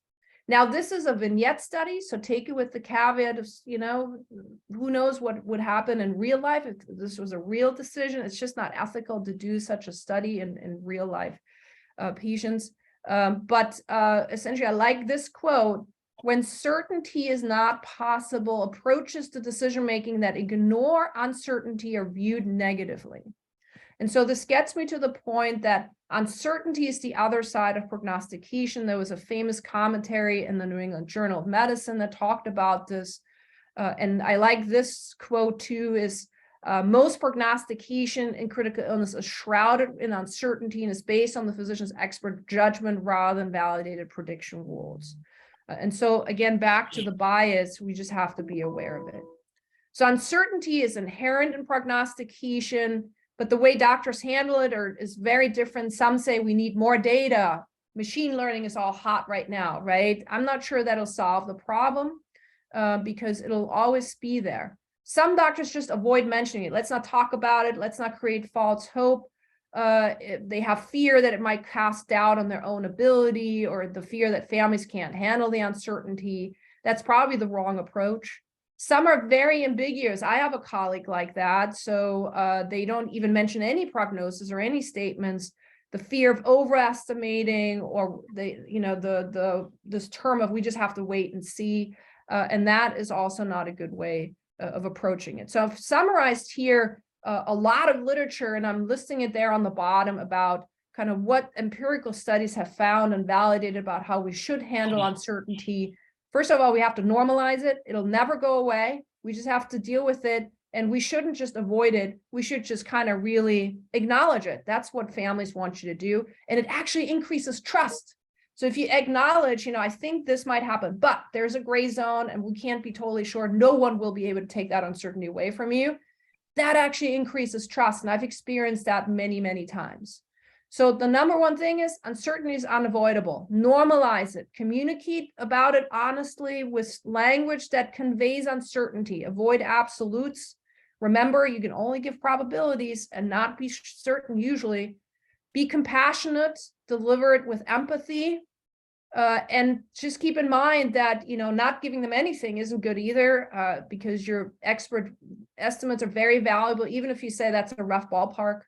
Now, this is a vignette study, so take it with the caveat of, who knows what would happen in real life if this was a real decision. It's just not ethical to do such a study in real life patients. But essentially, I like this quote: when certainty is not possible, approaches to decision-making that ignore uncertainty are viewed negatively. And so this gets me to the point that uncertainty is the other side of prognostication. There was a famous commentary in the New England Journal of Medicine that talked about this. And I like this quote too, is most prognostication in critical illness is shrouded in uncertainty and is based on the physician's expert judgment rather than validated prediction rules. And so again, back to the bias, we just have to be aware of it. So uncertainty is inherent in prognostication, but the way doctors handle it is very different. Some say we need more data. Machine learning is all hot right now, right? I'm not sure that'll solve the problem because it'll always be there. Some doctors just avoid mentioning it. Let's not talk about it. Let's not create false hope. They have fear that it might cast doubt on their own ability, or the fear that families can't handle the uncertainty. That's probably the wrong approach. Some are very ambiguous. I have a colleague like that. So they don't even mention any prognosis or any statements. The fear of overestimating, or this term of we just have to wait and see. And that is also not a good way of approaching it. So I've summarized here a lot of literature, and I'm listing it there on the bottom about kind of what empirical studies have found and validated about how we should handle uncertainty. First of all, we have to normalize it. It'll never go away. We just have to deal with it, and we shouldn't just avoid it. We should just kind of really acknowledge it. That's what families want you to do, and it actually increases trust. So if you acknowledge, I think this might happen, but there's a gray zone and we can't be totally sure, no one will be able to take that uncertainty away from you. That actually increases trust. And I've experienced that many, many times. So the number one thing is uncertainty is unavoidable. Normalize it. Communicate about it honestly with language that conveys uncertainty. Avoid absolutes. Remember, you can only give probabilities and not be certain usually. Be compassionate. Deliver it with empathy. And just keep in mind that, not giving them anything isn't good either, because your expert estimates are very valuable, even if you say that's a rough ballpark.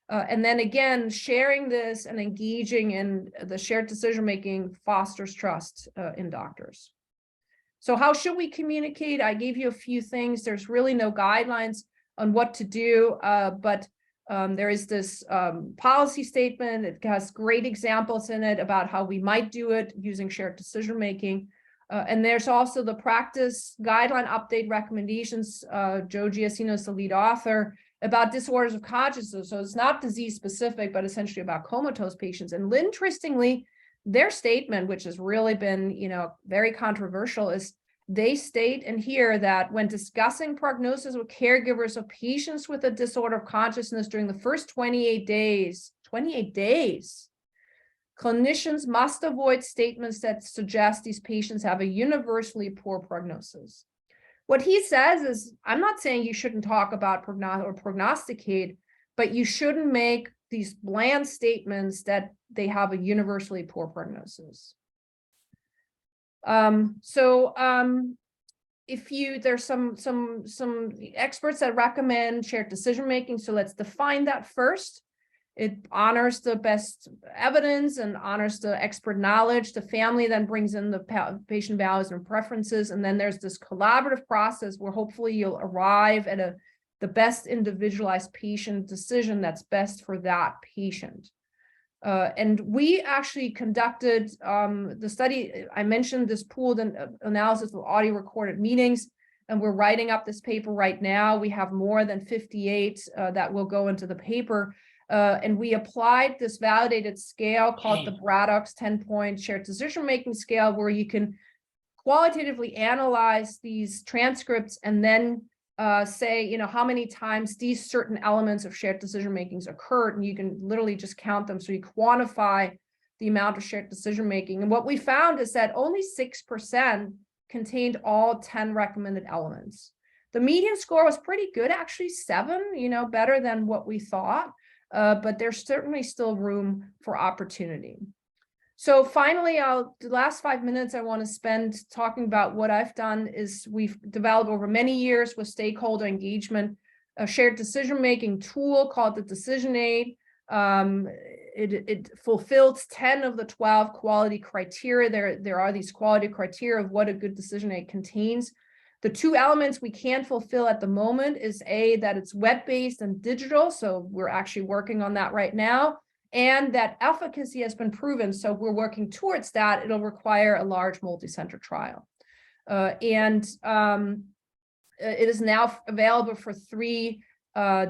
And then again, sharing this and engaging in the shared decision-making fosters trust in doctors. So how should we communicate? I gave you a few things. There's really no guidelines on what to do, but there is this policy statement. It has great examples in it about how we might do it using shared decision-making. And there's also the practice guideline update recommendations. Joe Giacino is the lead author about disorders of consciousness. So it's not disease specific, but essentially about comatose patients. And interestingly, their statement, which has really been, very controversial, is they state in here that when discussing prognosis with caregivers of patients with a disorder of consciousness during the first 28 days, clinicians must avoid statements that suggest these patients have a universally poor prognosis. What he says is, I'm not saying you shouldn't talk about prognosticate, but you shouldn't make these bland statements that they have a universally poor prognosis. There's some experts that recommend shared decision making. So let's define that first. It honors the best evidence and honors the expert knowledge. The family then brings in the patient values and preferences. And then there's this collaborative process where hopefully you'll arrive at the best individualized patient decision that's best for that patient. And we actually conducted the study. I mentioned this pooled analysis of audio recorded meetings, and we're writing up this paper right now. We have more than 58 that will go into the paper. And we applied this validated scale called the Braddock's 10-point shared decision-making scale, where you can qualitatively analyze these transcripts and then say, how many times these certain elements of shared decision-makings occurred, and you can literally just count them. So you quantify the amount of shared decision-making. And what we found is that only 6% contained all 10 recommended elements. The median score was pretty good, actually 7, better than what we thought. But there's certainly still room for opportunity. So finally, the last 5 minutes I want to spend talking about what I've done is we've developed over many years with stakeholder engagement, a shared decision-making tool called the Decision Aid. It fulfills 10 of the 12 quality criteria. There are these quality criteria of what a good decision aid contains. The two elements we can't fulfill at the moment is that it's web-based and digital. So we're actually working on that right now. And that efficacy has been proven. So we're working towards that. It'll require a large multi-center trial. It is now available for 3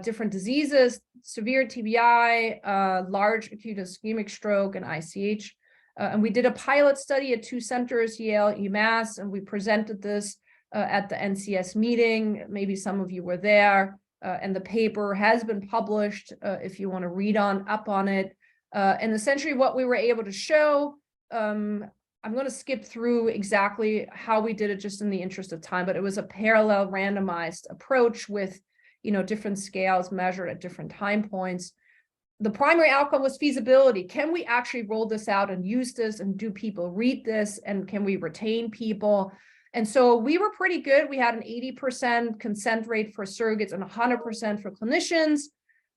different diseases: severe TBI, large acute ischemic stroke, and ICH. And we did a pilot study at 2 centers, Yale, UMass, and we presented this at the NCS meeting. Maybe some of you were there, and the paper has been published if you want to read up on it. And essentially what we were able to show, I'm going to skip through exactly how we did it just in the interest of time, but it was a parallel randomized approach with, different scales measured at different time points. The primary outcome was feasibility. Can we actually roll this out and use this, and do people read this, and can we retain people? And so we were pretty good. We had an 80% consent rate for surrogates and 100% for clinicians.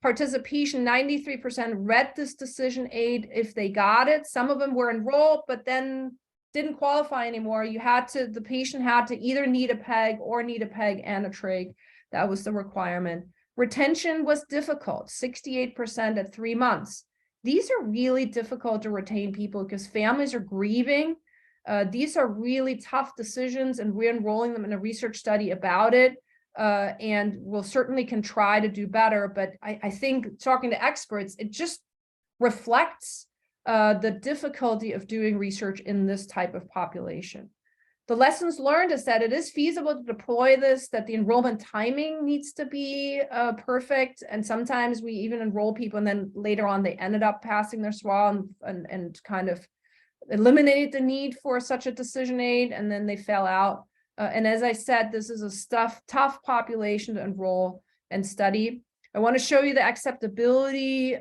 Participation, 93% read this decision aid if they got it. Some of them were enrolled, but then didn't qualify anymore. The patient had to either need a PEG or need a PEG and a trach. That was the requirement. Retention was difficult, 68% at 3 months. These are really difficult to retain people because families are grieving. These are really tough decisions, and we're enrolling them in a research study about it. And we'll certainly can try to do better. But I think talking to experts, it just reflects the difficulty of doing research in this type of population. The lessons learned is that it is feasible to deploy this, that the enrollment timing needs to be perfect. And sometimes we even enroll people and then later on they ended up passing their SWA and kind of eliminated the need for such a decision aid, and then they fell out. And as I said, this is a tough population to enroll and study. I want to show you the acceptability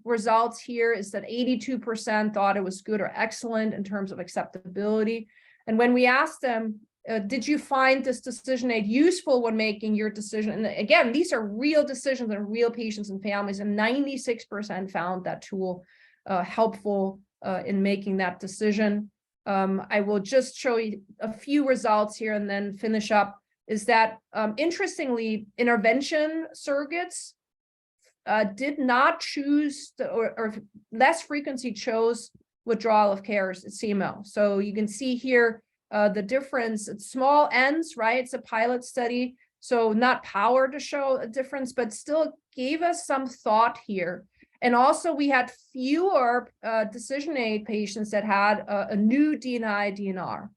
results here is that 82% thought it was good or excellent in terms of acceptability. And when we asked them, did you find this decision aid useful when making your decision? And again, these are real decisions and real patients and families, and 96% found that tool helpful in making that decision. I will just show you a few results here and then finish up, is that interestingly, intervention surrogates did not choose or less frequency chose withdrawal of care at CMO. So you can see here the difference. It's small n's, right? It's a pilot study, so not powered to show a difference, but still gave us some thought here. And also we had fewer decision aid patients that had a new DNI DNR.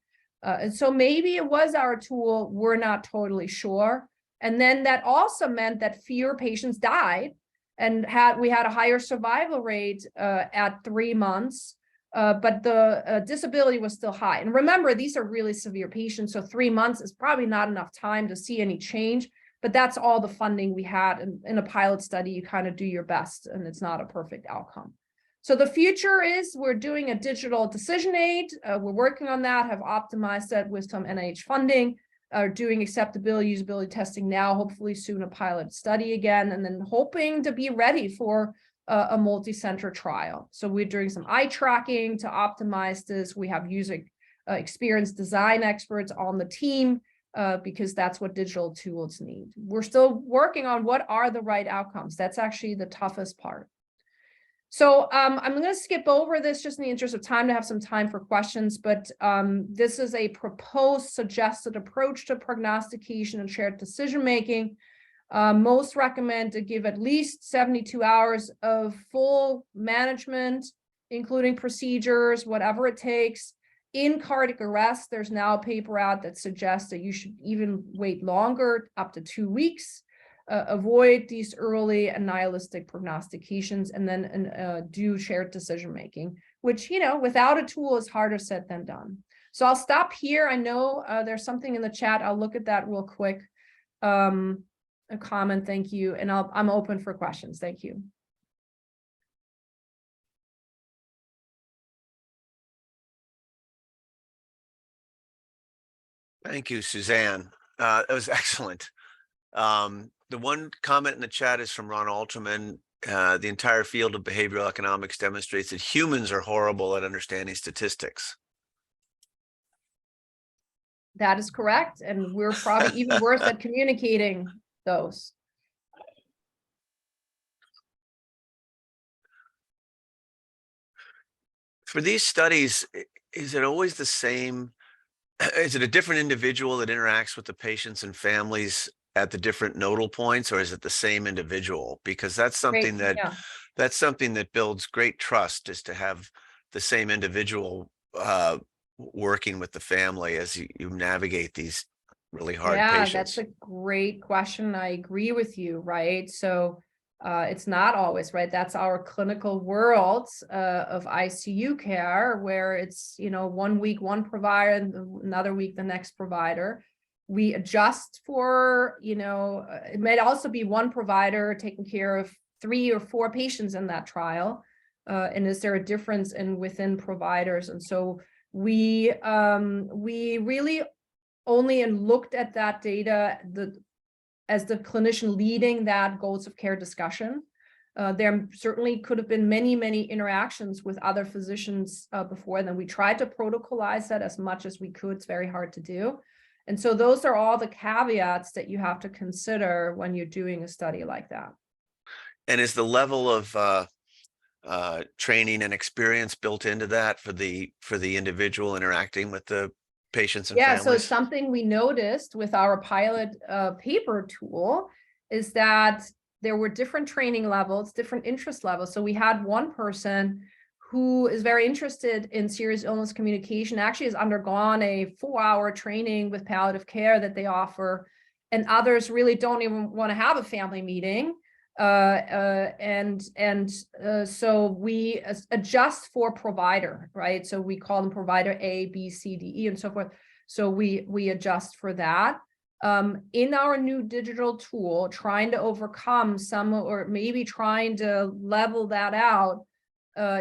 And so maybe it was our tool, we're not totally sure. And then that also meant that fewer patients died, and we had a higher survival rate at 3 months, but the disability was still high. And remember, these are really severe patients, so 3 months is probably not enough time to see any change. But that's all the funding we had in a pilot study. You kind of do your best, and it's not a perfect outcome. So the future is we're doing a digital decision aid. We're working on that, have optimized that with some NIH funding, are doing acceptability, usability testing now, hopefully soon a pilot study again, and then hoping to be ready for a multi-center trial. So we're doing some eye tracking to optimize this. We have user experience design experts on the team, because that's what digital tools need. We're still working on what are the right outcomes. That's actually the toughest part. So I'm going to skip over this just in the interest of time to have some time for questions, but this is a proposed suggested approach to prognostication and shared decision-making. Most recommend to give at least 72 hours of full management, including procedures, whatever it takes. In cardiac arrest, there's now a paper out that suggests that you should even wait longer, up to 2 weeks, avoid these early and nihilistic prognostications, and then do shared decision-making, which, without a tool is harder said than done. So I'll stop here. I know there's something in the chat. I'll look at that real quick. A comment, thank you. And I'm open for questions. Thank you. Thank you, Suzanne. That was excellent. The one comment in the chat is from Ron Alterman. The entire field of behavioral economics demonstrates that humans are horrible at understanding statistics. That is correct. And we're probably even worse at communicating those. For these studies, is it always the same? Is it a different individual that interacts with the patients and families at the different nodal points, or is it the same individual? Because that's something Great. that builds great trust, is to have the same individual working with the family as you navigate these really hard Yeah, patients. that's a great question. I agree with you, right? So it's not always, right? That's our clinical world of ICU care, where it's, 1 week, one provider, and another week, the next provider. We adjust for, it may also be one provider taking care of 3 or 4 patients in that trial. And is there a difference within providers? And so we really only looked at that data as the clinician leading that goals of care discussion. There certainly could have been many, many interactions with other physicians before then. We tried to protocolize that as much as we could. It's very hard to do. And so those are all the caveats that you have to consider when you're doing a study like that. And is the level of training and experience built into that for the individual interacting with the patients and families? So something we noticed with our pilot paper tool is that there were different training levels, different interest levels. So we had one person who is very interested in serious illness communication, actually has undergone a 4-hour training with palliative care that they offer, and others really don't even want to have a family meeting. So we adjust for provider, right? So we call them provider A, B, C, D, E, and so forth. So we adjust for that. In our new digital tool, trying to overcome some, or maybe trying to level that out,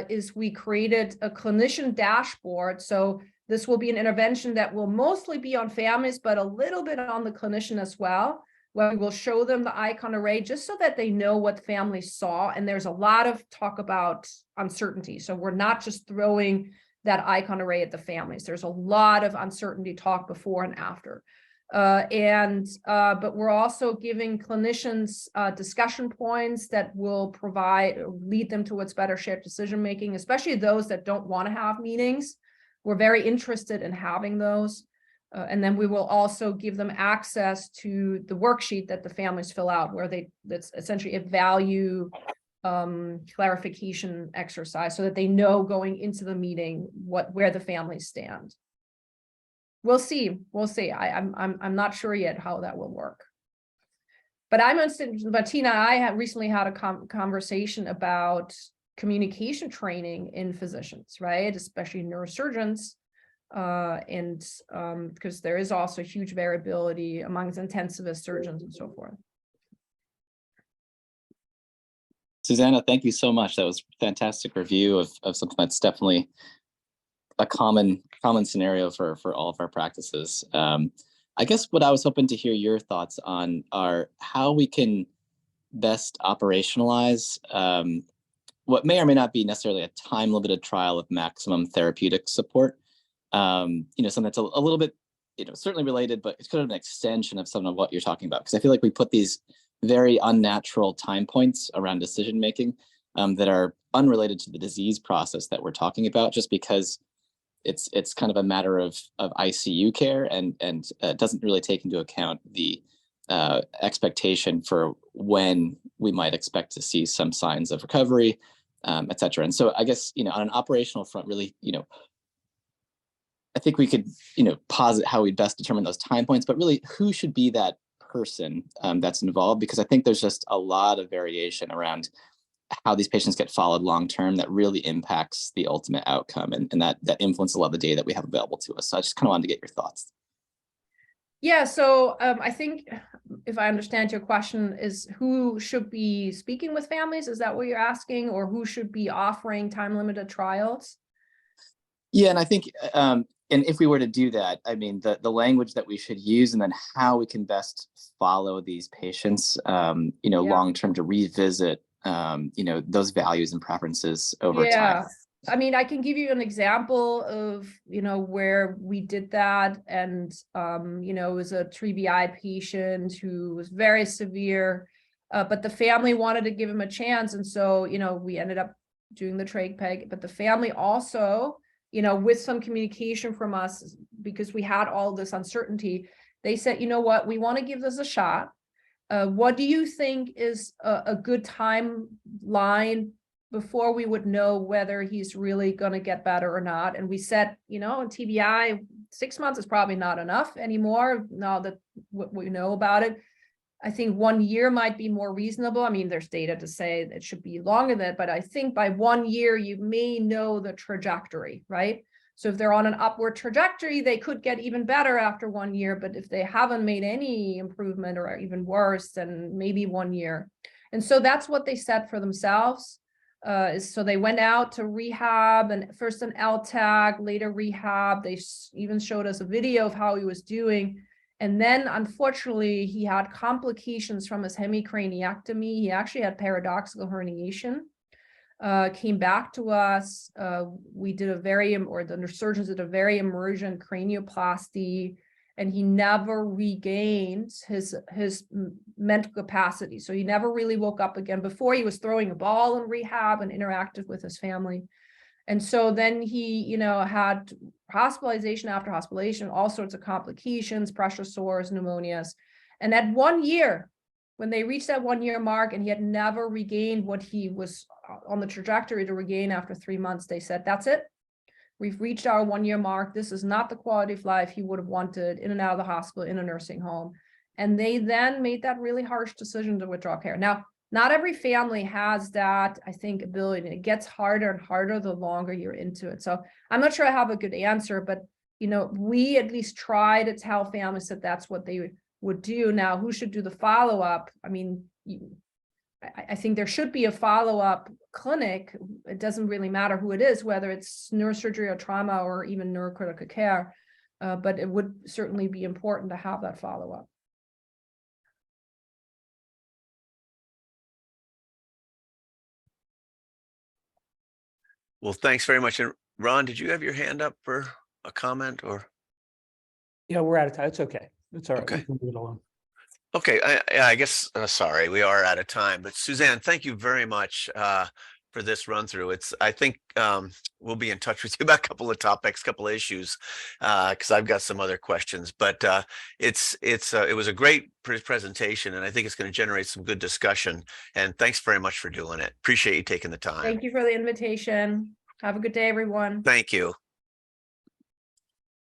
is we created a clinician dashboard. So this will be an intervention that will mostly be on families, but a little bit on the clinician as well, where we will show them the icon array just so that they know what families saw. And there's a lot of talk about uncertainty. So we're not just throwing that icon array at the families. There's a lot of uncertainty talk before and after. But we're also giving clinicians discussion points that will lead them towards better shared decision-making, especially those that don't want to have meetings. We're very interested in having those. And then we will also give them access to the worksheet that the families fill out, where that's essentially a value clarification exercise, so that they know going into the meeting where the families stand. We'll see. I'm not sure yet how that will work. But I'm interested. Martina and I have recently had a conversation about communication training in physicians, right? Especially neurosurgeons. Because there is also huge variability amongst intensivist surgeons and so forth. Susanna, thank you so much. That was a fantastic review of something that's definitely a common scenario for all of our practices. I guess what I was hoping to hear your thoughts on are how we can best operationalize what may or may not be necessarily a time-limited trial of maximum therapeutic support. Something that's a little bit, certainly related, but it's kind of an extension of some of what you're talking about. Because I feel like we put these very unnatural time points around decision-making that are unrelated to the disease process that we're talking about, just because it's kind of a matter of ICU care and doesn't really take into account the expectation for when we might expect to see some signs of recovery, et cetera. And so I guess, on an operational front, really, I think we could, posit how we best determine those time points, but really who should be that person that's involved, because I think there's just a lot of variation around how these patients get followed long-term that really impacts the ultimate outcome, and that influences a lot of the data that we have available to us. So I just kind of wanted to get your thoughts. Yeah, so I think if I understand your question is who should be speaking with families, is that what you're asking, or who should be offering time-limited trials? Yeah, and I think and if we were to do that, I mean, the language that we should use, and then how we can best follow these patients, long-term to revisit, those values and preferences over time. I mean, I can give you an example of, where we did that. And, it was a TBI patient who was very severe, but the family wanted to give him a chance. And so, we ended up doing the trach peg, but the family also, with some communication from us, because we had all this uncertainty, they said, you know what, we want to give this a shot. What do you think is a good timeline before we would know whether he's really going to get better or not? And we said, in TBI, 6 months is probably not enough anymore now that what we know about it. I think 1 year might be more reasonable. I mean, there's data to say it should be longer than that, but I think by 1 year, you may know the trajectory, right? So if they're on an upward trajectory, they could get even better after 1 year. But if they haven't made any improvement or even worse, then maybe 1 year. And so that's what they set for themselves. So they went out to rehab, and first an LTAC, later rehab. They even showed us a video of how he was doing. And then, unfortunately, he had complications from his hemicraniectomy. He actually had paradoxical herniation. Came back to us. We did the surgeons did a very emergent cranioplasty, and he never regained his mental capacity. So he never really woke up again. Before, he was throwing a ball in rehab and interacted with his family. And so then he, had hospitalization after hospitalization, all sorts of complications, pressure sores, pneumonias. And at 1 year, when they reached that 1 year mark and he had never regained what he was on the trajectory to regain after 3 months, they said, that's it. We've reached our 1 year mark. This is not the quality of life he would have wanted in and out of the hospital, in a nursing home. And they then made that really harsh decision to withdraw care. Now, not every family has that, I think, ability. And it gets harder and harder the longer you're into it. So I'm not sure I have a good answer, but, we at least try to tell families that that's what they would do. Now, who should do the follow-up? I mean, I think there should be a follow-up clinic. It doesn't really matter who it is, whether it's neurosurgery or trauma or even neurocritical care, but it would certainly be important to have that follow-up. Well, thanks very much. And Ron, did you have your hand up for a comment or? Yeah, we're out of time. It's okay. It's all right. Okay. We can leave it alone. Okay, I guess, sorry, we are out of time, but Susanne, thank you very much for this run through. I think we'll be in touch with you about a couple of topics, couple of issues, because I've got some other questions, but it was a great presentation, and I think it's going to generate some good discussion, and thanks very much for doing it. Appreciate you taking the time. Thank you for the invitation. Have a good day, everyone. Thank you.